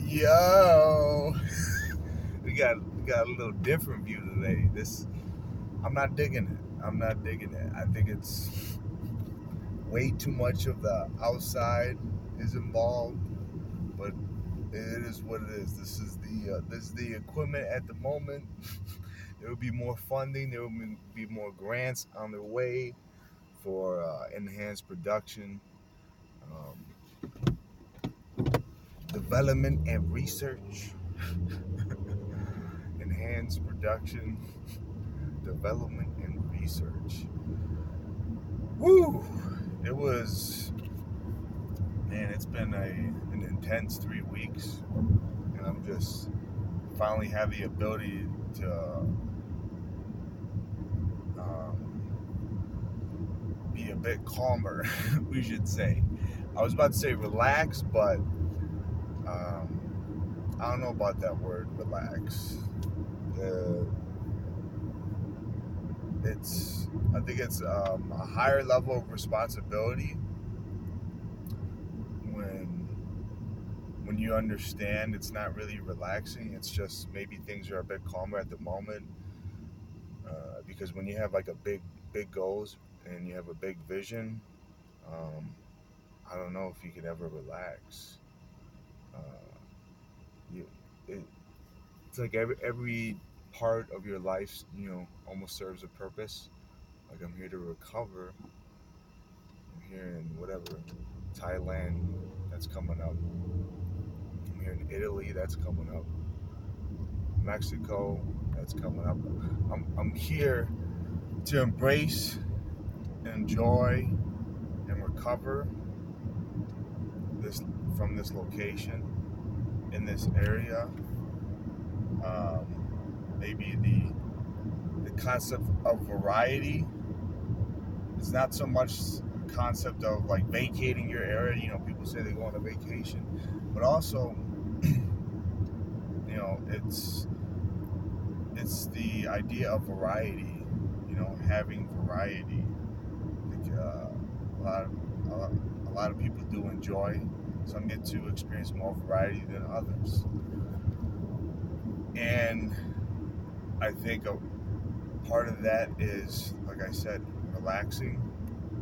Yo, we got a little different view today. I'm not digging it. I'm not digging it. I think it's way too much of the outside is involved, but it is what it is. This is the equipment at the moment. There will be more funding. There will be more grants on their way for enhanced production, um, development, and research. Enhanced production, development, and research. Woo! It was, man, it's been an intense 3 weeks, and I'm just finally have the ability to be a bit calmer, we should say. I was about to say relax, but I don't know about that word, relax. Uh, I think it's a higher level of responsibility when when you understand it's not really relaxing. It's just maybe things are a bit calmer at the moment, because when you have like a big goals and you have a big vision, um, I don't know if you could ever relax. Uh, you, it, it's like every part of your life, almost serves a purpose. Like I'm here to recover. I'm here in whatever Thailand, that's coming up. I'm here in Italy, that's coming up. Mexico, that's coming up. I'm here to embrace, enjoy, and recover this from this location in this area. Um, Maybe the concept of variety is not so much a concept of like vacating your area. People say they go on a vacation, but also, it's the idea of variety. Having variety. Like, a lot of people do enjoy. Some get to experience more variety than others, and I think a part of that is, like I said, relaxing.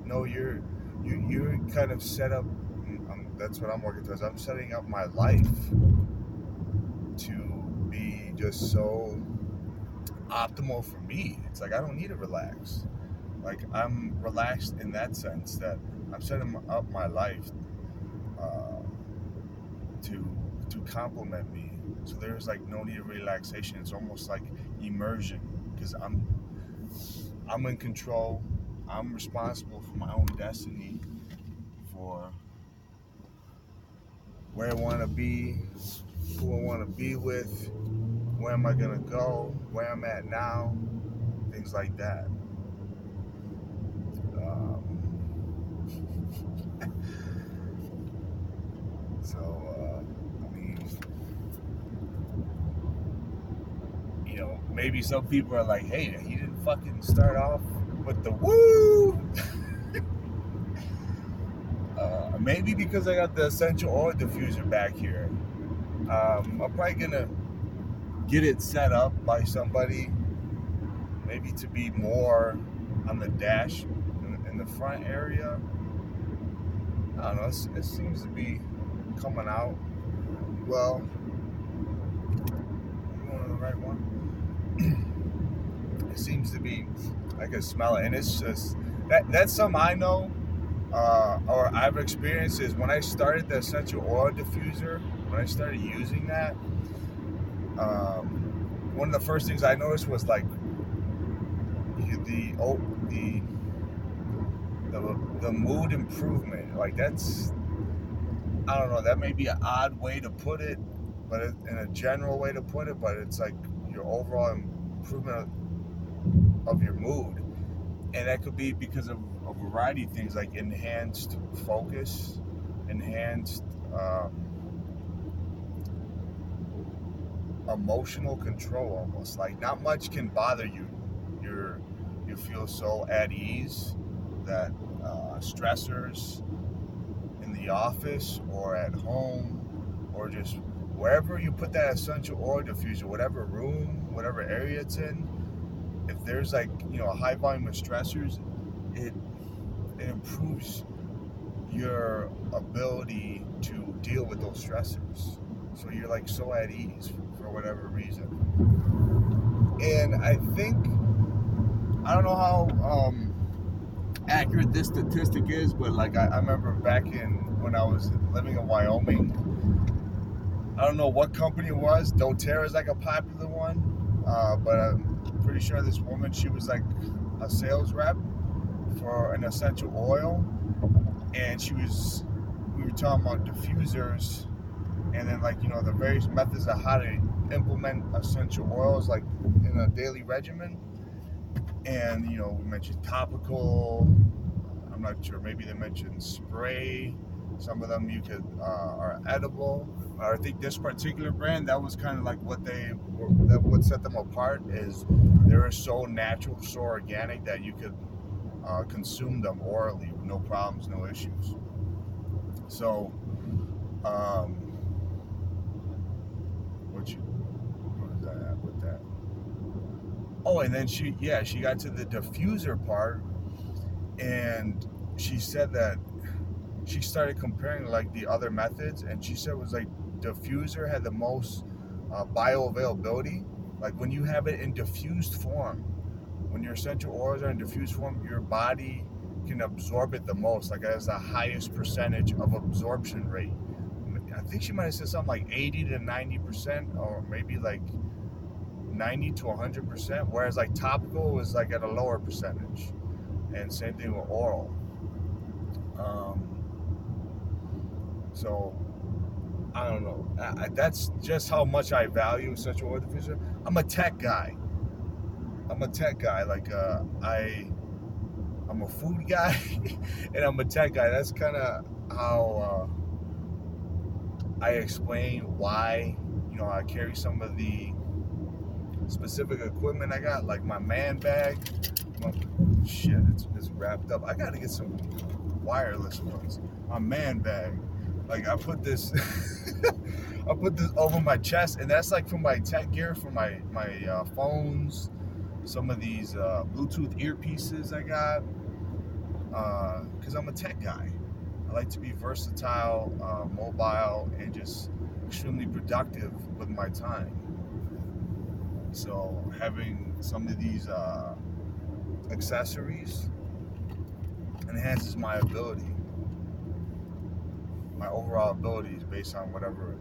No, you're kind of set up. That's what I'm working towards. I'm setting up my life to be just so optimal for me. It's like I don't need to relax. Like I'm relaxed in that sense that I'm setting up my life uh, to to complement me. So there's like no need of relaxation. It's almost like immersion because I'm in control. I'm responsible for my own destiny, for where I want to be, who I want to be with, where am I gonna go, where I'm at now, things like that. Um, I mean, maybe some people are like, "Hey, he didn't fucking start off with the woo." Maybe because I got the essential oil diffuser back here. I'm probably gonna get it set up by somebody, maybe to be more on the dash in the front area. I don't know. It seems to be coming out well. You want the right one? It seems to be. I can smell it, and it's just that's something I know, or I've experienced is when I started the essential oil diffuser. When I started using that, one of the first things I noticed was like the oh, the mood improvement. Like that's, I don't know. That may be an odd way to put it, but in a general way to put it. But it's like your overall improvement of your mood, and that could be because of a variety of things like enhanced focus, enhanced emotional control. Almost like not much can bother you. You're you feel so at ease that stressors in the office or at home or just wherever you put that essential oil diffuser, whatever room, whatever area it's in, if there's like, a high volume of stressors, it improves your ability to deal with those stressors. So you're like so at ease for whatever reason. And I think, I don't know how accurate this statistic is, but like I remember back when I was living in Wyoming, I don't know what company it was. doTERRA is like a popular one, but I'm pretty sure this woman, she was like a sales rep for an essential oil, and we were talking about diffusers, and then like the various methods of how to implement essential oils like in a daily regimen. And we mentioned topical. I'm not sure. Maybe they mentioned spray. Some of them are edible. I think this particular brand, that was kind of like what set them apart, is they were so natural, so organic that you could consume them orally with no problems, no issues. So, what was that at with that? Oh, and then she got to the diffuser part, and she said that she started comparing like the other methods, and she said it was like diffuser had the most bioavailability. Like when you have it in diffused form, when your essential oils are in diffused form, your body can absorb it the most. Like it has the highest percentage of absorption rate. I think she might have said something like 80 to 90%, or maybe like 90 to 100%, whereas like topical was like at a lower percentage. And same thing with oral. So I don't know. That's just how much I value essential oil diffuser. I'm a tech guy. Like I'm a food guy, and I'm a tech guy. That's kind of how I explain why I carry some of the specific equipment I got, like my man bag. Shit, it's wrapped up. I gotta get some wireless ones. My man bag, like I put this I put this over my chest, and that's like for my tech gear, for my phones, some of these Bluetooth earpieces I got, because I'm a tech guy. I like to be versatile, mobile, and just extremely productive with my time. So having some of these accessories enhances my overall abilities based on whatever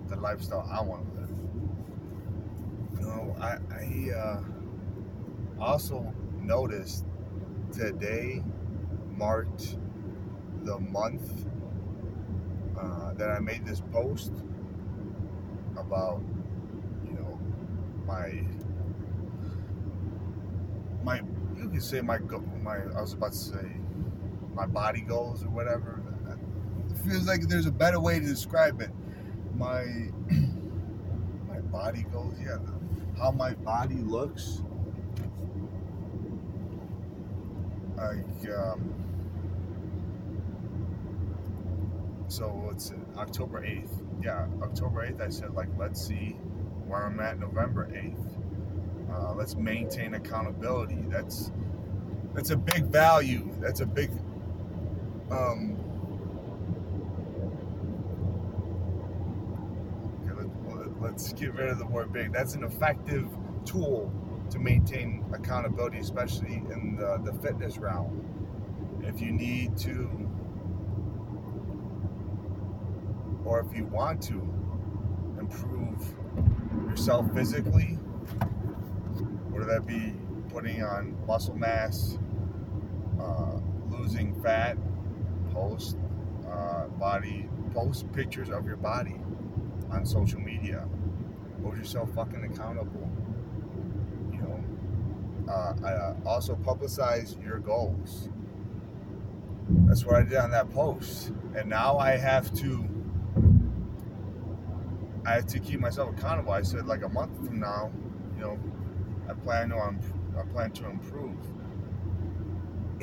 the lifestyle I want to live. I also noticed today marked the month that I made this post about my you could say my I was about to say my body goals or whatever. It feels like there's a better way to describe it. My body goals, yeah. How my body looks. Like, so it's October 8th. Yeah, October 8th, I said, like, let's see where I'm at November 8th. Let's maintain accountability. That's a big value. That's a big let's get rid of the word big. That's an effective tool to maintain accountability, especially in the fitness realm. If you need to, or if you want to improve yourself physically, whether that be putting on muscle mass, losing fat, post pictures of your body on social media. Hold yourself fucking accountable. Also publicize your goals. That's what I did on that post, and now I have to keep myself accountable. I said, like, a month from now, I plan to improve,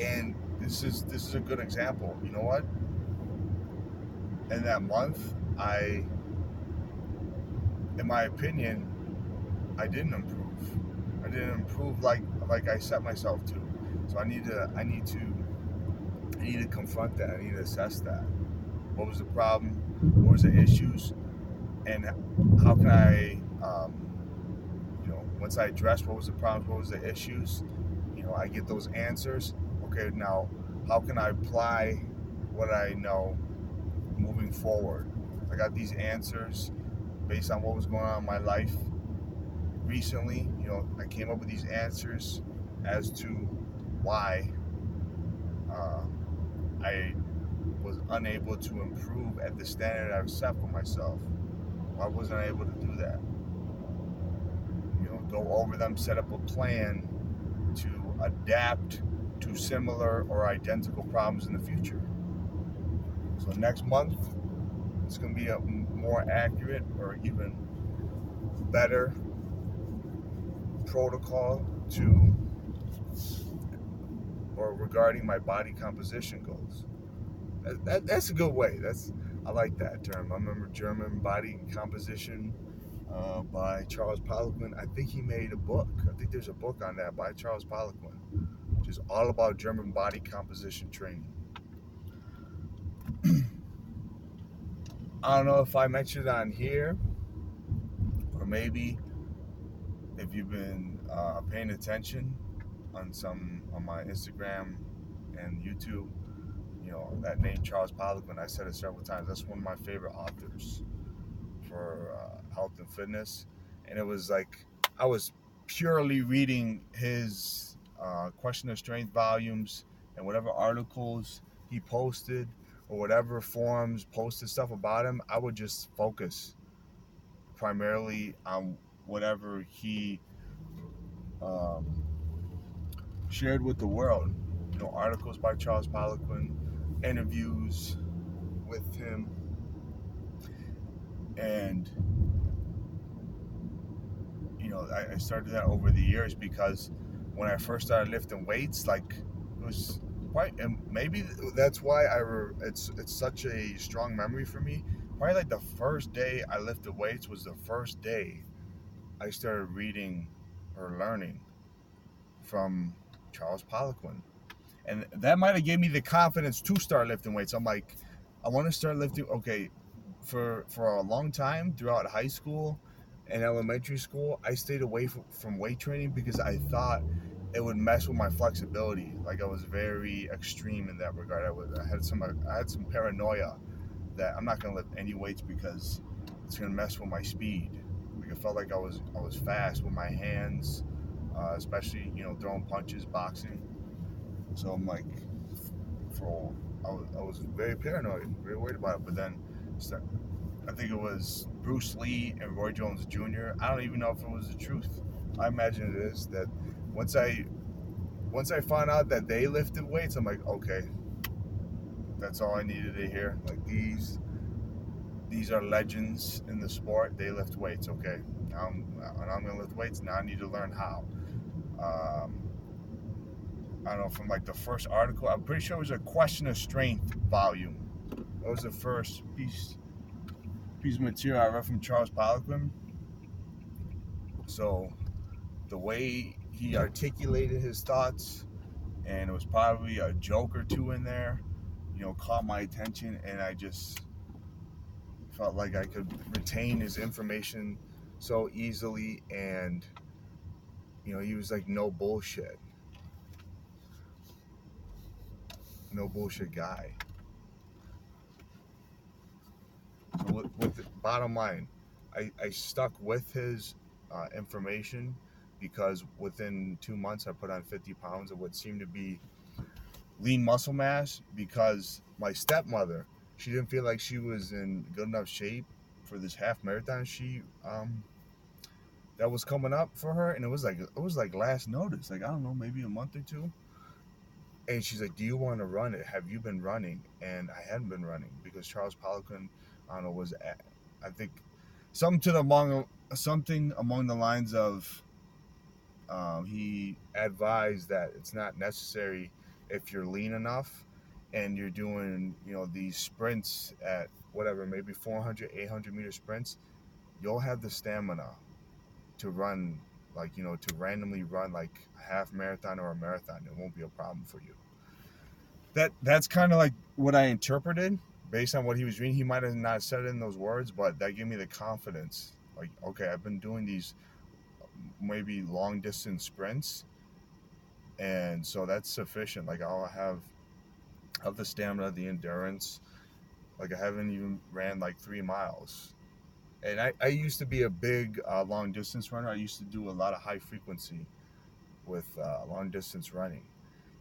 and this is a good example. You know what? In that month, I in my opinion, I didn't improve. I didn't improve like I set myself to. So I need to confront that. I need to assess that. What was the problem? What was the issues? And how can I, once I address what was the problems, what was the issues, I get those answers. Okay, now how can I apply what I know moving forward? I got these answers based on what was going on in my life recently. I came up with these answers as to why uh, I was unable to improve at the standard I've set for myself. Why wasn't I able to do that? Go over them, set up a plan to adapt to similar or identical problems in the future. So next month, it's going to be a more accurate or even better protocol to or regarding my body composition goals. That's a good way. I like that term. I remember German body composition by Charles Poliquin. I think he made a book. I think there's a book on that by Charles Poliquin, which is all about German body composition training. I don't know if I mentioned it on here, or maybe if you've been paying attention on my Instagram and YouTube, that name Charles Poliquin. I said it several times. That's one of my favorite authors for health and fitness, and it was like I was purely reading his Question of Strength volumes and whatever articles he posted or whatever forums posted stuff about him. I would just focus primarily on whatever he um, shared with the world. Articles by Charles Poliquin, interviews with him, and I started that over the years because when I first started lifting weights, like it was quite, and maybe that's why it's such a strong memory for me. Probably like the first day I lifted weights was the first day I started reading or learning from Charles Poliquin, and that might have gave me the confidence to start lifting weights. I'm like, I want to start lifting. Okay, for a long time throughout high school and elementary school, I stayed away from weight training because I thought it would mess with my flexibility. Like I was very extreme in that regard. I had some paranoia that I'm not gonna lift any weights because it's gonna mess with my speed. Like I felt like I was fast with my hands, especially throwing punches, boxing. So I'm like, I was very paranoid, very worried about it. But then I think it was Bruce Lee and Roy Jones Jr. I don't even know if it was the truth. I imagine it is that once I found out that they lifted weights, I'm like, okay, that's all I needed to hear. Like these are legends in the sport. They lift weights. Okay, now I'm gonna lift weights. Now I need to learn how. Um, I don't know, from like the first article. I'm pretty sure it was a Question of Strength volume. That was the first piece of material I read from Charles Poliquin. So the way he articulated his thoughts, and it was probably a joke or two in there, caught my attention, and I just felt like I could retain his information so easily, and he was like no bullshit guy. So with the bottom line, I stuck with his information because within 2 months I put on 50 pounds of what seemed to be lean muscle mass, because my stepmother, she didn't feel like she was in good enough shape for this half marathon that was coming up for her, and it was like last notice, like I don't know, maybe a month or two. And she's like, "Do you want to run it? Have you been running?" And I hadn't been running because Charles Poliquin, I don't know, I think something along the lines of he advised that it's not necessary if you're lean enough and you're doing these sprints at whatever, maybe 400 800 meter sprints. you'll have the stamina to run, like, to randomly run like a half marathon or a marathon. It won't be a problem for you. That's kind of like what I interpreted based on what he was reading. He might have not said it in those words, but that gave me the confidence. Like, okay, I've been doing these maybe long distance sprints, and so that's sufficient. Like, I'll have the stamina, the endurance. Like, I haven't even ran like 3 miles. And I used to be a big long distance runner. I used to do a lot of high frequency with long distance running.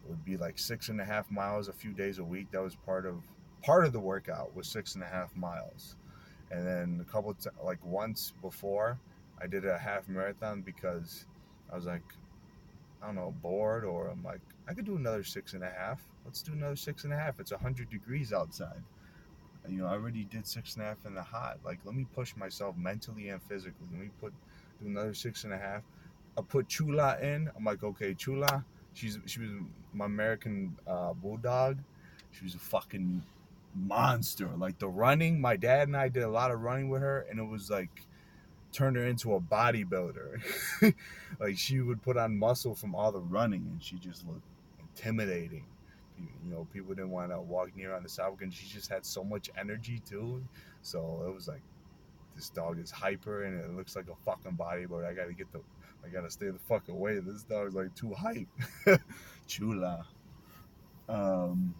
It would be like 6.5 miles a few days a week. That was part of the workout was 6.5 miles. And then like once before, I did a half marathon because I was like, I don't know, bored, or I'm like, I could do another 6.5. Let's do another 6.5. It's 100 degrees outside. I already did 6.5 in the hot. Like, let me push myself mentally and physically. Let me do another 6.5. I put Chula in. I'm like, okay, Chula. She was my American bulldog. She was a fucking monster. Like, the running, my dad and I did a lot of running with her, and it was like turned her into a bodybuilder. Like, she would put on muscle from all the running, and she just looked intimidating. People didn't want to walk near on the sidewalk, and she just had so much energy too. So it was like, this dog is hyper, and it looks like a fucking bodybuilder. I gotta stay the fuck away. This dog's like too hype. Chula. Um,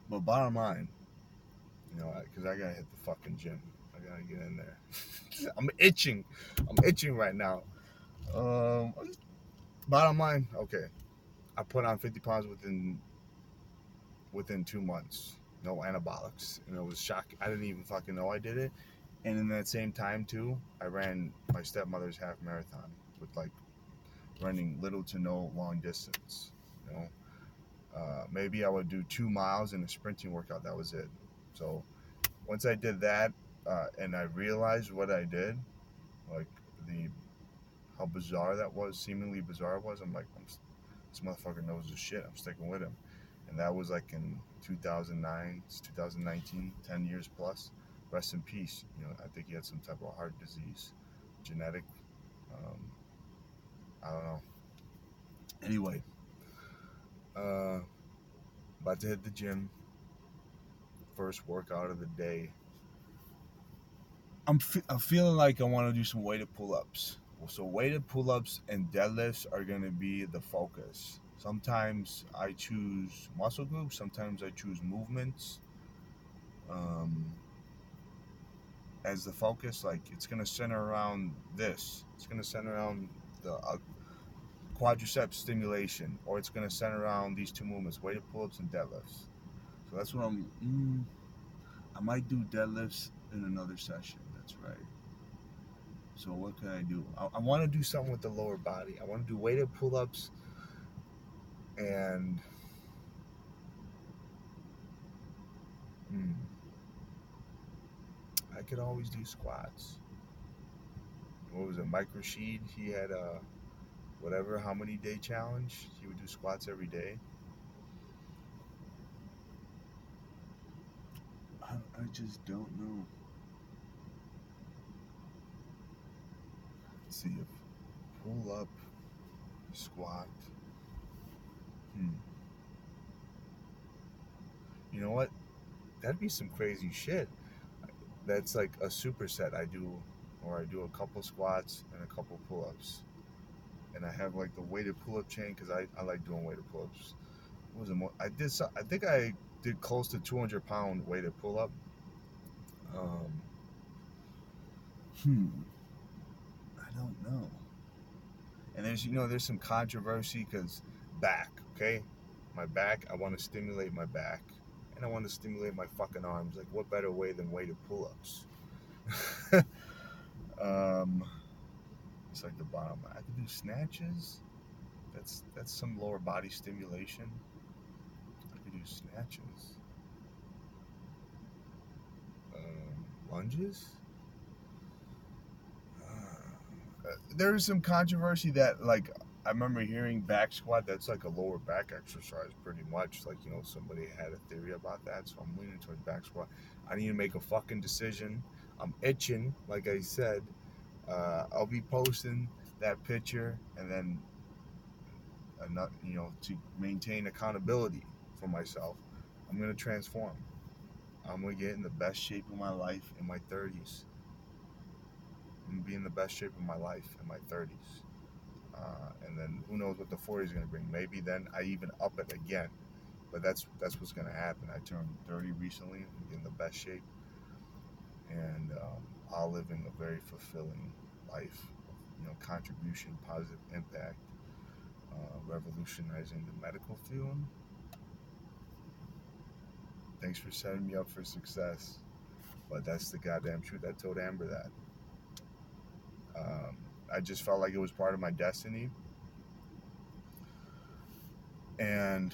but bottom line, because I gotta hit the fucking gym. I gotta get in there. I'm itching. I'm itching right now. Um, Bottom line, okay. I put on 50 pounds within 2 months. No anabolics. And it was shocking. I didn't even fucking know I did it. And in that same time too, I ran my stepmother's half marathon with like running little to no long distance. You know, maybe I would do 2 miles in a sprinting workout. That was it. So once I did that, and I realized what I did, like the how bizarre that was, seemingly bizarre it was. I'm like, this motherfucker knows his shit. I'm sticking with him. And that was like in 2009, it's 2019, 10 years plus. Rest in peace. I think he had some type of heart disease, genetic. Um, I don't know. Anyway, uh, about to hit the gym. First workout of the day. I'm feeling like I want to do some weighted pull-ups. So weighted pull-ups and deadlifts are going to be the focus. Sometimes I choose muscle groups. Sometimes I choose movements um, as the focus. Like, it's going to center around this. It's going to center around the quadriceps stimulation, or it's going to center around these two movements: weighted pull-ups and deadlifts. So that's what I might do deadlifts in another session. That's right. So what can I do? I want to do something with the lower body. I want to do weighted pull-ups, and I could always do squats. What was it, Mike Rashid? He had a whatever, how many day challenge. He would do squats every day. I just don't know. Let's see if pull up, squat. You know what? That'd be some crazy shit. That's like a superset I do, or I do a couple squats and a couple pull-ups, and I have like the weighted pull-up chain because I like doing weighted pull-ups. What was it more? I think I did close to 200-pound weighted pull-up. Um, hmm, I don't know. And there's some controversy because back, okay, my back. I want to stimulate my back, and I want to stimulate my fucking arms. Like, what better way than weighted pull-ups? um, it's like the bottom. I could do snatches. That's some lower body stimulation. I could do snatches. Lunges. There is some controversy that, like, I remember hearing back squat. That's like a lower back exercise, pretty much. Like, somebody had a theory about that, so I'm leaning towards back squat. I need to make a fucking decision. I'm itching, like I said. I'll be posting that picture, and then, to maintain accountability for myself, I'm gonna transform. I'm gonna get in the best shape of my life in my 30s. I'm gonna be in the best shape of my life in my 30s. And then who knows what the 40s is going to bring. Maybe then I even up it again. But that's what's going to happen. I turned 30 recently. I'm in the best shape, and I'll live in a very fulfilling life. Contribution, positive impact, revolutionizing the medical field. Thanks for setting me up for success. But that's the goddamn truth. I told Amber that. Um, I just felt like it was part of my destiny, and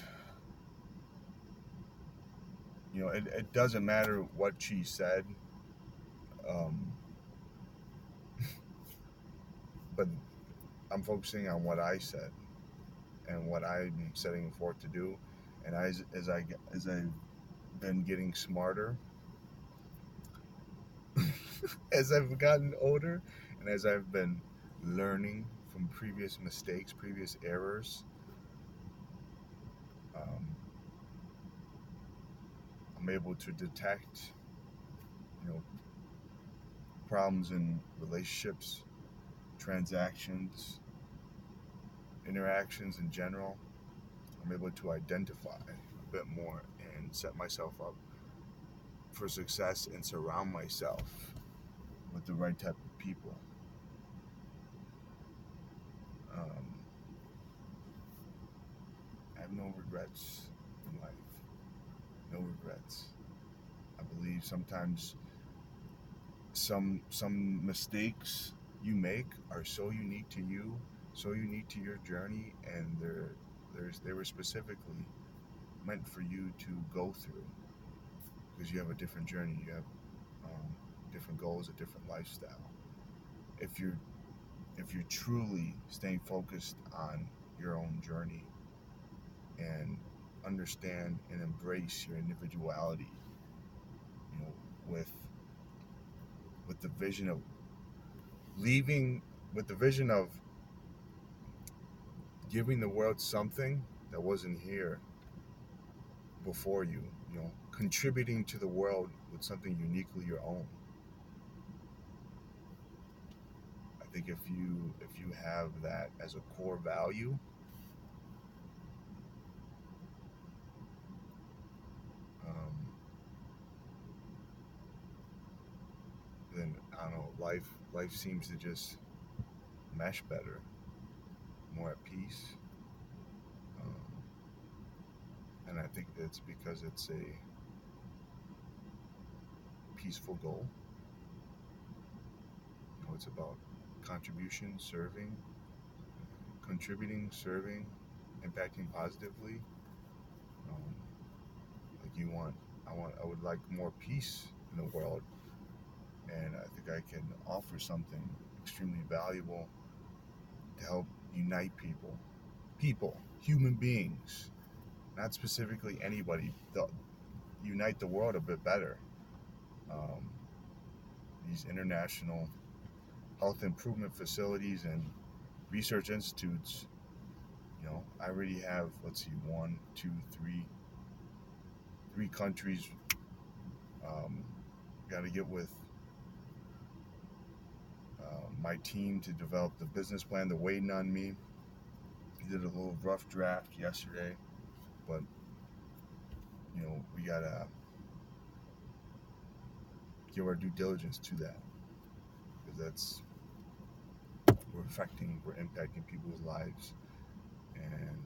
it doesn't matter what she said, um, but I'm focusing on what I said and what I'm setting forth to do. And as I've been getting smarter, as I've gotten older, and as I've been learning from previous mistakes, previous errors, um, I'm able to detect, you know, problems in relationships, transactions, interactions in general. I'm able to identify a bit more and set myself up for success and surround myself with the right type of people. Um, I have no regrets in life. No regrets. I believe sometimes some mistakes you make are so unique to you, so unique to your journey, and they were specifically meant for you to go through because you have a different journey. You have different goals, a different lifestyle. If you're truly staying focused on your own journey and understand and embrace your individuality, you know, with the vision of leaving, with the vision of giving the world something that wasn't here before you, contributing to the world with something uniquely your own. I think if you have that as a core value, um, then I don't know, life seems to just mesh better, more at peace. Um, and I think that's because it's a peaceful goal. It's about contribution, serving, contributing, serving, impacting positively. Um, like I would like more peace in the world, and I think I can offer something extremely valuable to help unite human beings, not specifically anybody. Unite the world a bit better. Um, these international health improvement facilities and research institutes. I already have, let's see, one, two, three countries. Got to get with my team to develop the business plan. They're waiting on me. We did a little rough draft yesterday, but we gotta give our due diligence to that because we're impacting people's lives, and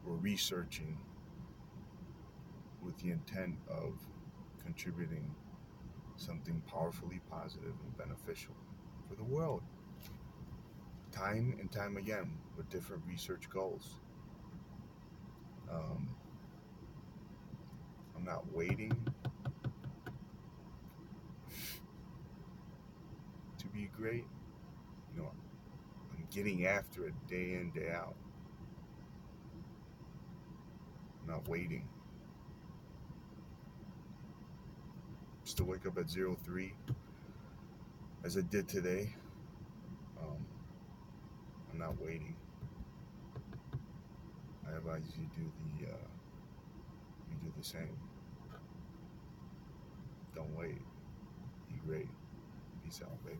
we're researching with the intent of contributing something powerfully positive and beneficial for the world, time and time again, with different research goals. Um, I'm not waiting to be great. I'm getting after it day in, day out, not waiting. Still wake up at 03 as I did today. Um, I'm not waiting. I advise you do the same. Don't wait. Be great. Peace out, baby.